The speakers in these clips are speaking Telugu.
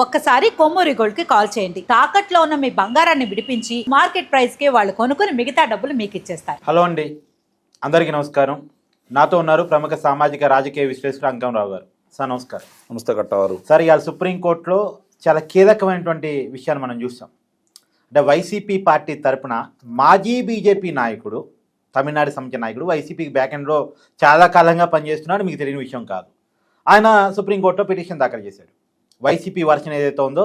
ఒక్కసారి కొమ్మూరి గోల్డ్ కి కాల్ చేయండి. తాకట్లో ఉన్న మీ బంగారాన్ని విడిపించి మార్కెట్ ప్రైస్ కి వాళ్ళు కొనుక్కుని మిగతా డబ్బులు మీకు ఇచ్చేస్తారు. హలో అండి, అందరికీ నమస్కారం. నాతో ఉన్నారు ప్రముఖ సామాజిక రాజకీయ విశ్లేషకులు అంకంరావు గారు. సార్ నమస్కారం. నమస్తే కట్టవారు. సార్, ఇవాళ సుప్రీంకోర్టులో చాలా కీలకమైనటువంటి విషయాన్ని మనం చూసాం. అంటే వైసీపీ పార్టీ తరపున మాజీ బీజేపీ నాయకుడు, తమిళనాడు సంబంధించిన నాయకుడు, వైసీపీకి బ్యాక్ ఎండ్లో చాలా కాలంగా పనిచేస్తున్నాడు, మీకు తెలియని విషయం కాదు. ఆయన సుప్రీంకోర్టులో పిటిషన్ దాఖలు చేశాడు. వైసీపీ వర్షన్ ఏదైతే ఉందో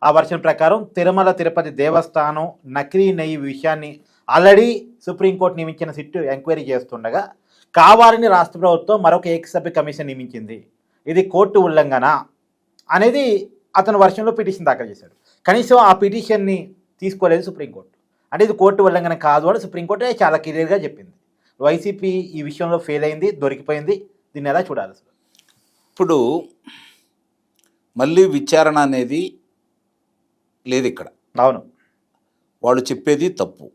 ఆ వర్షన్ ప్రకారం తిరుమల తిరుపతి దేవస్థానం నకిలీ నెయ్యి విషయాన్ని ఆల్రెడీ సుప్రీంకోర్టు నియమించిన సిట్ ఎంక్వైరీ చేస్తుండగా కావాలని రాష్ట్ర ప్రభుత్వం మరొక ఏకసభ్య కమిషన్ నియమించింది, ఇది కోర్టు ఉల్లంఘన అనేది అతను వర్షంలో పిటిషన్ దాఖలు చేశాడు. కనీసం ఆ పిటిషన్ని తీసుకోలేదు సుప్రీంకోర్టు. అంటే ఇది కోర్టు ఉల్లంఘన కాదు అని సుప్రీంకోర్టు చాలా క్లియర్గా చెప్పింది. వైసీపీ ఈ విషయంలో ఫెయిల్ అయింది, దొరికిపోయింది. దీన్ని ఎలా చూడాలి సార్? ఇప్పుడు మళ్ళీ విచారణ అనేది లేదు ఇక్కడ. అవును, వాళ్ళు చెప్పేది తప్పు.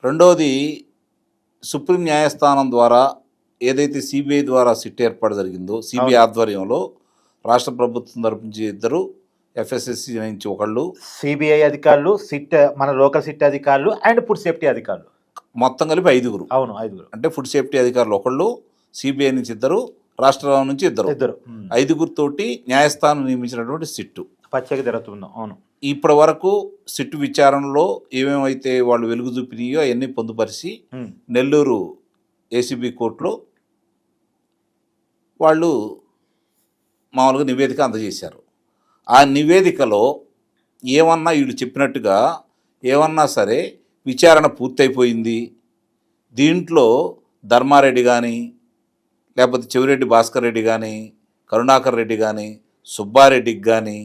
రెండవది, సుప్రీం న్యాయస్థానం ద్వారా ఏదైతే సిబిఐ ద్వారా సిట్ ఏర్పాటు జరిగిందో, సిబిఐ ఆధ్వర్యంలో రాష్ట్ర ప్రభుత్వం తరపు నుంచి ఇద్దరు, ఎఫ్ఎస్ఎస్సి నుంచి ఒకళ్ళు, సిబిఐ అధికారులు, సిట్ మన లోకల్ సిట్ అధికారులు అండ్ ఫుడ్ సేఫ్టీ అధికారులు, మొత్తం కలిపి 5. అవును, 5. అంటే ఫుడ్ సేఫ్టీ అధికారులు ఒకళ్ళు, సిబిఐ నుంచి ఇద్దరు, రాష్ట్రం నుంచి ఇద్దరు, 5 తోటి న్యాయస్థానం నియమించినటువంటి సిట్టు పచ్చగా జరుగుతుందో. అవును, ఇప్పటి వరకు సిట్టు విచారణలో ఏమేమైతే వాళ్ళు వెలుగు చూపినాయో అవన్నీ పొందుపరిచి నెల్లూరు ఏసీబీ కోర్టులో వాళ్ళు మామూలుగా నివేదిక అందజేశారు. ఆ నివేదికలో ఏమన్నా వీళ్ళు చెప్పినట్టుగా ఏమన్నా సరే విచారణ పూర్తయిపోయింది, దీంట్లో ధర్మారెడ్డి కానీ, లేకపోతే చెవిరెడ్డి భాస్కర్ రెడ్డి కానీ, కరుణాకర్ రెడ్డి కానీ, సుబ్బారెడ్డికి కానీ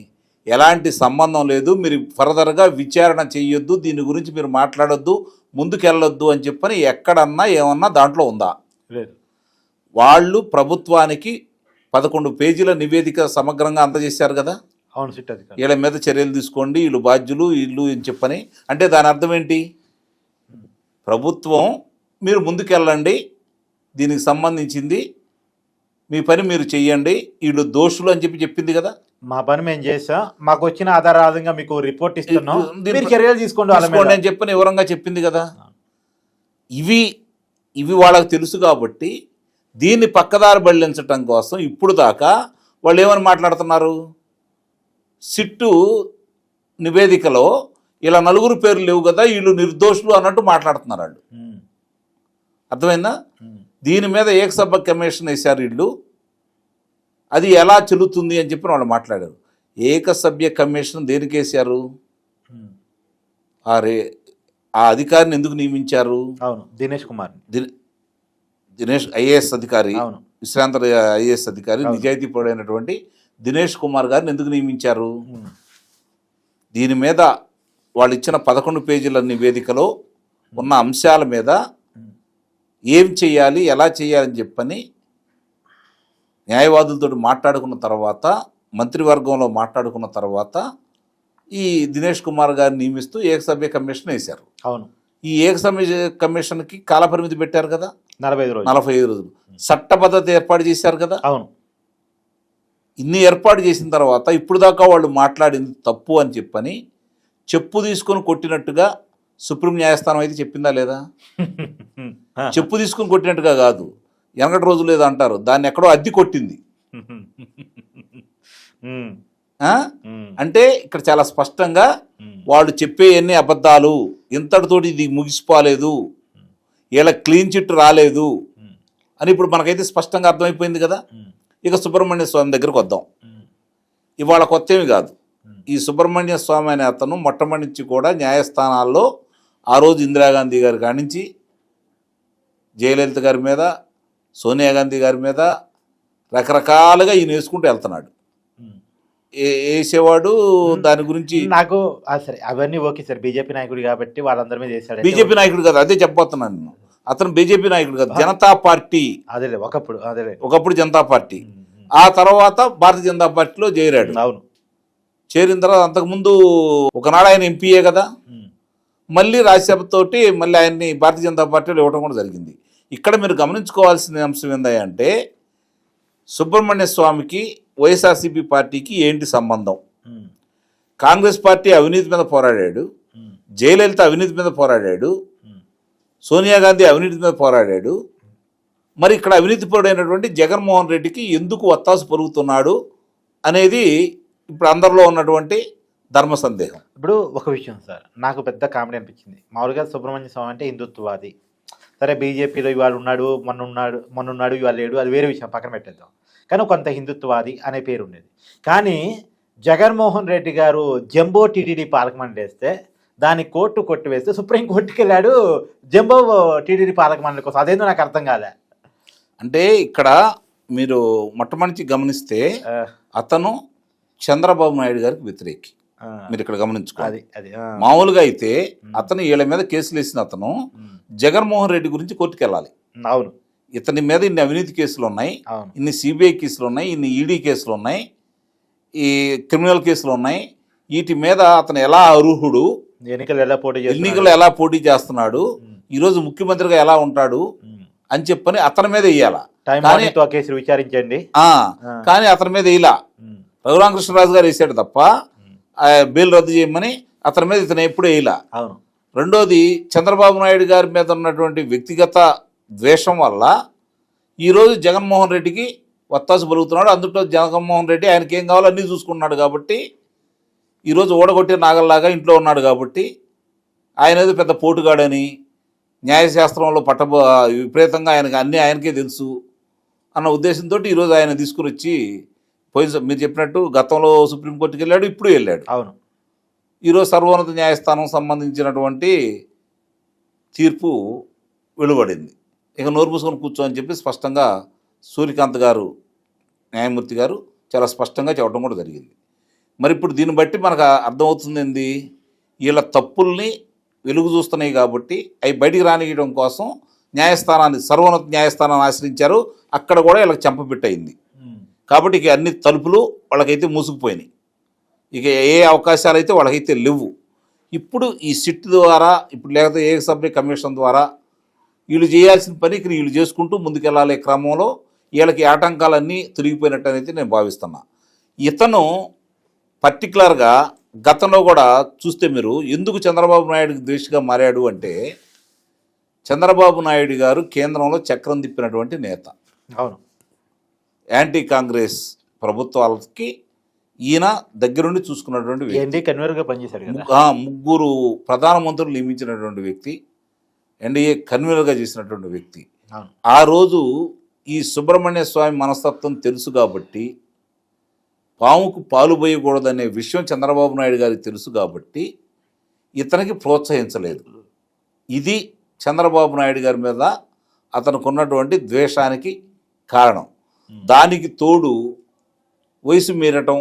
ఎలాంటి సంబంధం లేదు, మీరు ఫర్దర్గా విచారణ చేయొద్దు, దీని గురించి మీరు మాట్లాడొద్దు, ముందుకెళ్ళొద్దు అని చెప్పని ఎక్కడన్నా ఏమన్నా దాంట్లో ఉందా? లేదు. వాళ్ళు ప్రభుత్వానికి 11 పేజీల నివేదిక సమగ్రంగా అందజేశారు కదా. అవును, సిట్ అధికారులు వీళ్ళ మీద చర్యలు తీసుకోండి, వీళ్ళు బాధ్యులు, వీళ్ళు అని చెప్పని. అంటే దాని అర్థం ఏంటి? ప్రభుత్వం మీరు ముందుకెళ్ళండి, దీనికి సంబంధించింది మీ పని మీరు చెయ్యండి, వీళ్ళు దోషులు అని చెప్పింది కదా. మా పని మేము చేసాం, మాకు వచ్చిన ఆధారాలుగా మీకు రిపోర్ట్ ఇస్తున్నాం, మీరు చర్యలు తీసుకోండి అని చెప్పని వివరంగా చెప్పింది కదా. ఇవి వాళ్ళకి తెలుసు కాబట్టి దీన్ని పక్కదారి బళ్లించటం కోసం ఇప్పుడు దాకా వాళ్ళు ఏమని మాట్లాడుతున్నారు? సిట్టు నివేదికలో ఇలా 4 పేర్లు లేవు కదా, వీళ్ళు నిర్దోషులు అన్నట్టు మాట్లాడుతున్నారు వాళ్ళు. అర్థమైందా? దీని మీద ఏకసభ్య కమిషన్ వేశారు వీళ్ళు, అది ఎలా చెల్లుతుంది అని చెప్పి వాళ్ళు మాట్లాడారు. ఏకసభ్య కమిషన్ దేనికి వేశారు? ఆ అధికారిని ఎందుకు నియమించారు? అవును, దినేష్ కుమార్, దినేష్ ఐఏఎస్ అధికారి, అవును, విశ్రాంత ఐఏఎస్ అధికారి, నిజాయితీ పడైనటువంటి దినేష్ కుమార్ గారిని ఎందుకు నియమించారు? దీని మీద వాళ్ళు ఇచ్చిన 11 పేజీల నివేదికలో ఉన్న అంశాల మీద ఏం చేయాలి, ఎలా చేయాలని చెప్పని న్యాయవాదులతో మాట్లాడుకున్న తర్వాత, మంత్రివర్గంలో మాట్లాడుకున్న తర్వాత ఈ దినేష్ కుమార్ గారిని నియమిస్తూ ఏకసభ్య కమిషన్ వేశారు. అవును, ఈ ఏకసభ్య కమిషన్కి కాలపరిమితి పెట్టారు కదా, 45 రోజులు. చట్టబద్ధత ఏర్పాటు చేశారు కదా. అవును, ఇన్ని ఏర్పాటు చేసిన తర్వాత ఇప్పుడు దాకా వాళ్ళు మాట్లాడింది తప్పు అని చెప్పని చెప్పు తీసుకొని కొట్టినట్టుగా సుప్రీం న్యాయస్థానం అయితే చెప్పిందా లేదా? చెప్పు తీసుకుని కొట్టినట్టుగా కాదు, వెనకటి రోజులు ఏదో అంటారు, దాన్ని ఎక్కడో అద్దె కొట్టింది. అంటే ఇక్కడ చాలా స్పష్టంగా వాళ్ళు చెప్పే ఎన్ని అబద్ధాలు, ఇంతటితోటి ఇది ముగిసిపోలేదు, వీళ్ళ క్లీన్ చిట్ రాలేదు అని ఇప్పుడు మనకైతే స్పష్టంగా అర్థమైపోయింది కదా. ఇక సుబ్రహ్మణ్య స్వామి దగ్గరకు వద్దాం. ఇవాళ కొత్త ఏమి కాదు. ఈ సుబ్రహ్మణ్య స్వామి అనే అతను మొట్టమొదటి నుంచి కూడా న్యాయస్థానాల్లో ఆ రోజు ఇందిరాగాంధీ గారి కానించి జయలలిత గారి మీద, సోనియా గాంధీ గారి మీద రకరకాలుగా ఈయన వేసుకుంటూ వెళ్తున్నాడు, వేసేవాడు. దాని గురించి నాకు సరే అవన్నీ ఓకే సార్, బీజేపీ నాయకుడు కాబట్టి వాళ్ళందరి మీద చేశాడు. బీజేపీ నాయకుడు కాదు, అదే చెప్పబోతున్నాను నేను. అతను బీజేపీ నాయకుడు కాదు, జనతా పార్టీ. అదే ఒకప్పుడు జనతా పార్టీ, ఆ తర్వాత భారతీయ జనతా పార్టీలో చేరాడు. అవును, చేరిన తర్వాత అంతకుముందు ఒకనాడు ఆయన ఎంపీఏ కదా, మళ్ళీ రాజ్యసభతోటి మళ్ళీ ఆయన్ని భారతీయ జనతా పార్టీలో ఇవ్వడం కూడా జరిగింది. ఇక్కడ మీరు గమనించుకోవాల్సిన అంశం ఏంటంటే సుబ్రహ్మణ్య స్వామికి వైఎస్ఆర్సీపీ పార్టీకి ఏంటి సంబంధం? కాంగ్రెస్ పార్టీ అవినీతి మీద పోరాడాడు, జయలలిత అవినీతి మీద పోరాడాడు, సోనియా గాంధీ అవినీతి మీద పోరాడాడు. మరి ఇక్కడ అవినీతి పరుడైనటువంటి జగన్మోహన్ రెడ్డికి ఎందుకు వత్తాసు పరుగుతున్నాడు అనేది ఇప్పుడు అందరిలో ఉన్నటువంటి ధర్మ సందేహం. ఇప్పుడు ఒక విషయం సార్, నాకు పెద్ద కామెడీ అనిపించింది. మామూలుగా సుబ్రహ్మణ్య స్వామి అంటే హిందుత్వవాది, సరే బీజేపీలో ఇవాళ ఉన్నాడు, మొన్న ఉన్నాడు ఇవాళ లేడు, అది వేరే విషయం, పక్కన పెట్టేద్దాం. కానీ కొంత హిందుత్వవాది అనే పేరు ఉండేది. కానీ జగన్మోహన్ రెడ్డి గారు జంబో టీటీడీ పాలక మండలి వేస్తే దాన్ని కోర్టు కొట్టివేస్తే సుప్రీంకోర్టుకి వెళ్ళాడు జంబో టీటీడీ పాలక మండలి కోసం. అదేందో నాకు అర్థం కాలే. అంటే ఇక్కడ మీరు మొట్టమొదటి గమనిస్తే అతను చంద్రబాబు నాయుడు గారికి వ్యతిరేకి. మీరు ఇక్కడ గమనించుకోవాలి. మామూలుగా అయితే అతను వీళ్ళ మీద కేసులు వేసిన అతను జగన్మోహన్ రెడ్డి గురించి కోర్టుకు వెళ్ళాలి. అవును, ఇతని మీద ఇన్ని అవినీతి కేసులు ఉన్నాయి, ఇన్ని సిబిఐ కేసులు ఉన్నాయి, ఇన్ని ఈడీ కేసులు ఉన్నాయి, ఈ క్రిమినల్ కేసులు ఉన్నాయి. వీటి మీద అతను ఎలా అర్హుడు, ఎన్నికలు ఎలా పోటీ చేస్తున్నాడు, ఈరోజు ముఖ్యమంత్రిగా ఎలా ఉంటాడు అని చెప్పని అతని మీద వేయాల. కేసులు విచారించండి. కానీ అతని మీద వేయాల. రఘురామకృష్ణరాజు గారు వేసాడు తప్ప బెయిల్ రద్దు చేయమని అతని మీద ఇతను ఎప్పుడు వేయాల. రెండోది, చంద్రబాబు నాయుడు గారి మీద ఉన్నటువంటి వ్యక్తిగత ద్వేషం వల్ల ఈరోజు జగన్మోహన్ రెడ్డికి వత్తాసు పలుకుతున్నాడు. అందులో జగన్మోహన్ రెడ్డి ఆయనకి ఏం కావాలో అన్నీ చూసుకున్నాడు కాబట్టి ఈరోజు ఓడగొట్టే నాగల్లాగా ఇంట్లో ఉన్నాడు కాబట్టి ఆయన ఏదో పెద్ద పోటుగాడని, న్యాయశాస్త్రంలో విపరీతంగా ఆయనకే తెలుసు అన్న ఉద్దేశంతో ఈరోజు ఆయన తీసుకుని వచ్చి మీరు చెప్పినట్టు గతంలో సుప్రీంకోర్టుకి వెళ్ళాడు, ఇప్పుడు వెళ్ళాడు. అవును, ఈరోజు సర్వోన్నత న్యాయస్థానం సంబంధించినటువంటి తీర్పు వెలువడింది. ఇక నోరు మూసుకొని కూర్చోని చెప్పి స్పష్టంగా సూర్యకాంత్ గారు, న్యాయమూర్తి గారు చాలా స్పష్టంగా చెప్పడం కూడా జరిగింది. మరి ఇప్పుడు దీన్ని బట్టి మనకు అర్థమవుతుంది ఏంది, వీళ్ళ తప్పుల్ని వెలుగు చూస్తున్నాయి కాబట్టి అవి బయటికి రానియడం కోసం న్యాయస్థానాన్ని, సర్వోన్నత న్యాయస్థానాన్ని ఆశ్రయించారు. అక్కడ కూడా వీళ్ళకి చెంపబెట్టయింది కాబట్టి ఇక అన్ని తలుపులు వాళ్ళకైతే మూసుకుపోయినాయి. ఇక ఏ అవకాశాలు అయితే వాళ్ళకైతే లేవు. ఇప్పుడు ఈ సిట్ ద్వారా, ఇప్పుడు లేకపోతే ఏకసభ్య కమిషన్ ద్వారా వీళ్ళు చేయాల్సిన పని వీళ్ళు చేసుకుంటూ ముందుకెళ్ళాలే క్రమంలో వీళ్ళకి ఆటంకాలన్నీ తొలగిపోయినట్టు అయితే నేను భావిస్తున్నా. ఇతను పర్టికులర్గా గతంలో కూడా చూస్తే మీరు ఎందుకు చంద్రబాబు నాయుడుకి ద్వేషిగా మారాడు అంటే, చంద్రబాబు నాయుడు గారు కేంద్రంలో చక్రం తిప్పినటువంటి నేత. అవును, యాంటీ కాంగ్రెస్ ప్రభుత్వాలకి ఈయన దగ్గరుండి చూసుకున్నటువంటి వ్యక్తి. కన్వీనర్గా పనిచేశాడు కదా. ముగ్గురు ప్రధానమంత్రులు నియమించినటువంటి వ్యక్తి, ఎన్డీఏ కన్వీనర్గా చేసినటువంటి వ్యక్తి. ఆ రోజు ఈ సుబ్రహ్మణ్య స్వామి మనస్తత్వం తెలుసు కాబట్టి, పాముకు పాలు పోయకూడదనే విషయం చంద్రబాబు నాయుడు గారికి తెలుసు కాబట్టి ఇతనికి ప్రోత్సహించలేదు. ఇది చంద్రబాబు నాయుడు గారి మీద అతనికి ఉన్నటువంటి ద్వేషానికి కారణం. దానికి తోడు వయసు మీరటం,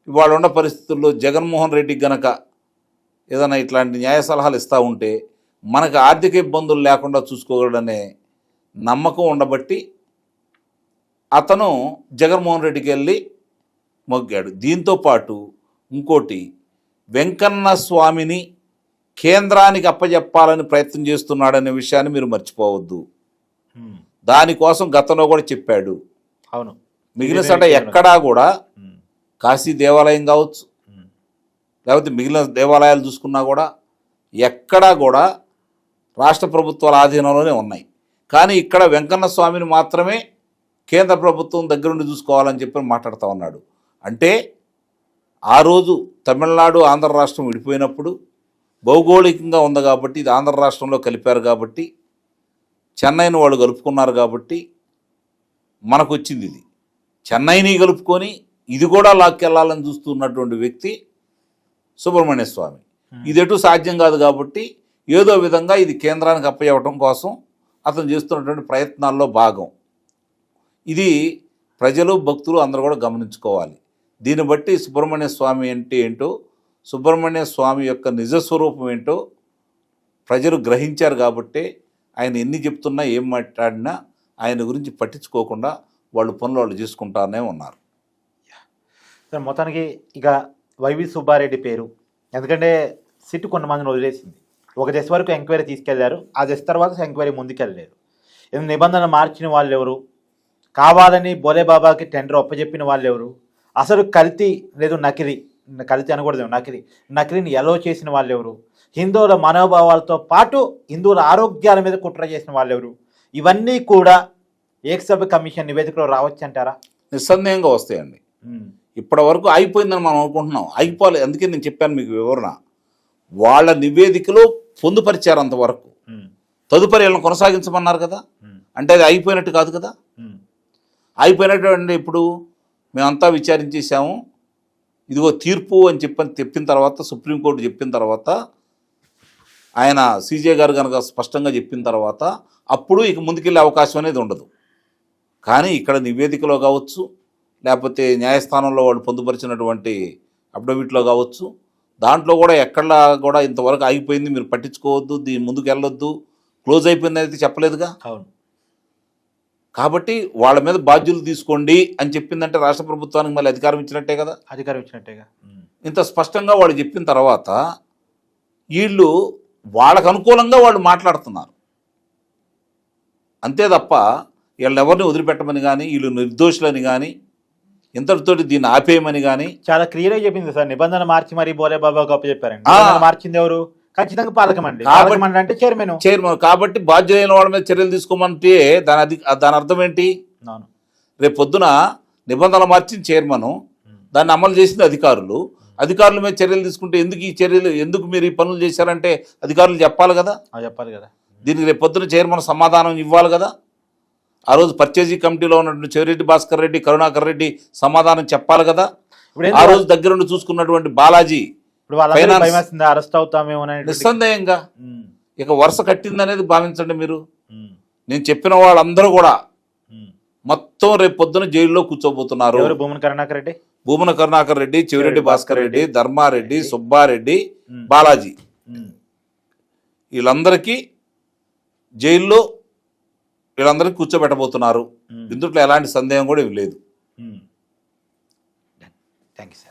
ఇవాళ ఉన్న పరిస్థితుల్లో జగన్మోహన్ రెడ్డికి గనక ఏదైనా ఇట్లాంటి న్యాయ సలహాలు ఇస్తూ ఉంటే మనకు ఆర్థిక ఇబ్బందులు లేకుండా చూసుకోగలడనే నమ్మకం ఉండబట్టి అతను జగన్మోహన్ రెడ్డికి వెళ్ళి మొగ్గాడు. దీంతోపాటు ఇంకోటి, వెంకన్న స్వామిని కేంద్రానికి అప్పచెప్పాలని ప్రయత్నం చేస్తున్నాడనే విషయాన్ని మీరు మర్చిపోవద్దు. దానికోసం గతంలో కూడా చెప్పాడు. అవును, మిగిలిన సట ఎక్కడా కూడా కాశీ దేవాలయం కావచ్చు, లేకపోతే మిగిలిన దేవాలయాలు చూసుకున్నా కూడా ఎక్కడా కూడా రాష్ట్ర ప్రభుత్వాల ఆధీనంలోనే ఉన్నాయి. కానీ ఇక్కడ వెంకన్న స్వామిని మాత్రమే కేంద్ర ప్రభుత్వం దగ్గరుండి చూసుకోవాలని చెప్పి మాట్లాడుతూ ఉన్నాడు. అంటే ఆ రోజు తమిళనాడు ఆంధ్ర రాష్ట్రం విడిపోయినప్పుడు భౌగోళికంగా ఉంది కాబట్టి, ఇది ఆంధ్ర రాష్ట్రంలో కలిపారు కాబట్టి, చెన్నైని వాళ్ళు కలుపుకున్నారు కాబట్టి మనకు వచ్చింది ఇది. చెన్నైని కలుపుకొని ఇది కూడా లాక్కెళ్ళాలని చూస్తున్నటువంటి వ్యక్తి సుబ్రహ్మణ్య స్వామి. ఇది ఎటు సాధ్యం కాదు కాబట్టి ఏదో విధంగా ఇది కేంద్రానికి అప్పచెప్పడం కోసం అతను చేస్తున్నటువంటి ప్రయత్నాల్లో భాగం. ఇది ప్రజలు, భక్తులు అందరూ కూడా గమనించుకోవాలి. దీన్ని బట్టి సుబ్రహ్మణ్య స్వామి అంటే ఏంటో, సుబ్రహ్మణ్య స్వామి యొక్క నిజస్వరూపం ఏంటో ప్రజలు గ్రహించారు కాబట్టి ఆయన ఎన్ని చెప్తున్నా ఏం మాట్లాడినా ఆయన గురించి పట్టించుకోకుండా వాళ్ళు పనులు వాళ్ళు చేసుకుంటానే ఉన్నారు. మొత్తానికి ఇక వైవి సుబ్బారెడ్డి పేరు, ఎందుకంటే సిట్ కొంతమందిని వదిలేసింది. ఒక దశ వరకు ఎంక్వైరీ తీసుకెళ్లారు, ఆ దశ తర్వాత ఎంక్వైరీ ముందుకెళ్ళలేదు. నిబంధన మార్చిన వాళ్ళు ఎవరు, కావాలని బోలేబాబాకి టెండర్ ఒప్పజెప్పిన వాళ్ళు ఎవరు, అసలు కల్తీ లేదు కలిసి అనకూడదు, నకిలీని ఎలో చేసిన వాళ్ళు ఎవరు, హిందువుల మనోభావాలతో పాటు హిందువుల ఆరోగ్యాల మీద కుట్ర చేసిన వాళ్ళు ఎవరు, ఇవన్నీ కూడా ఏకసభ్య కమిషన్ నివేదికలో రావచ్చు అంటారా? నిస్సందేహంగా వస్తాయండి. ఇప్పటి వరకు అయిపోయిందని మనం అనుకుంటున్నాం, అయిపోలేదు. అందుకే నేను చెప్పాను మీకు వివరణ. వాళ్ళ నివేదికలో పొందుపరిచారు అంతవరకు, తదుపరి వీళ్ళని కొనసాగించమన్నారు కదా, అంటే అది అయిపోయినట్టు కాదు కదా. అయిపోయినట్టు ఇప్పుడు మేమంతా విచారించేసాము, ఇదిగో తీర్పు అని చెప్పిన తర్వాత, సుప్రీంకోర్టు చెప్పిన తర్వాత, ఆయన సీజే గారు కనుక స్పష్టంగా చెప్పిన తర్వాత అప్పుడు ఇక ముందుకెళ్ళే అవకాశం అనేది ఉండదు. కానీ ఇక్కడ నివేదికలో కావచ్చు, లేకపోతే న్యాయస్థానంలో వాళ్ళు పొందుపరిచినటువంటి అఫిడవిట్లో కావచ్చు, దాంట్లో కూడా ఎక్కడ కూడా ఇంతవరకు ఆగిపోయింది, మీరు పట్టించుకోవద్దు, దీని ముందుకు వెళ్ళొద్దు, క్లోజ్ అయిపోయింది అయితే చెప్పలేదుగా. అవును. కాబట్టి వాళ్ళ మీద బాధ్యులు తీసుకోండి అని చెప్పిందంటే రాష్ట్ర ప్రభుత్వానికి మళ్ళీ అధికారం ఇచ్చినట్టే కదా. అధికారం ఇచ్చినట్టేగా. ఇంత స్పష్టంగా వాళ్ళు చెప్పిన తర్వాత వీళ్ళు వాళ్ళకు అనుకూలంగా వాళ్ళు మాట్లాడుతున్నారు అంతే తప్ప వీళ్ళని ఎవరిని వదిలిపెట్టమని కానీ, వీళ్ళు నిర్దోషులని కానీ, ఇంతటితోటి దీన్ని ఆపేయమని కానీ. చాలా క్లియర్గా చెప్పింది సార్, నిబంధన మార్చి మరి బోరే బాబా గొప్ప చెప్పారండి. మార్చింది ఎవరు? ఖచ్చితంగా పాలకమండి. అంటే చైర్మన్. కాబట్టి బాధ్యులైన వాళ్ళ మీద చర్యలు తీసుకోమంటే దాని అర్థం ఏంటి? రేపు పొద్దున నిబంధనలు మార్చిన చైర్మన్, దాన్ని అమలు చేసింది అధికారులు, అధికారుల మీద చర్యలు తీసుకుంటే ఎందుకు ఈ చర్యలు, ఎందుకు మీరు ఈ పనులు చేశారంటే అధికారులు చెప్పాలి కదా. దీనికి రేపు పొద్దున చైర్మన్ సమాధానం ఇవ్వాలి కదా. ఆ రోజు పర్చేజింగ్ కమిటీలో ఉన్నటువంటి చెవిరెడ్డి భాస్కర్ రెడ్డి, కరుణాకర్ రెడ్డి సమాధానం చెప్పాలి కదా. ఆ రోజు దగ్గరుండి చూసుకున్నటువంటి బాలాజీ అరెస్ట్ అవుతామేమో నిస్సందేహంగా ఇక వరుస కట్టిందనేది భావించండి మీరు. నేను చెప్పిన వాళ్ళందరూ కూడా మొత్తం రేపు పొద్దున జైల్లో కూర్చోబోతున్నారు. భూమన కరుణాకర్ రెడ్డి, చెవిరెడ్డి భాస్కర్ రెడ్డి, ధర్మారెడ్డి, సుబ్బారెడ్డి, బాలాజీ, వీళ్ళందరికీ జైల్లో వీళ్ళందరికీ కూర్చోబెట్టబోతున్నారు. ఇందులో ఎలాంటి సందేహం కూడా లేదు. Thank you sir.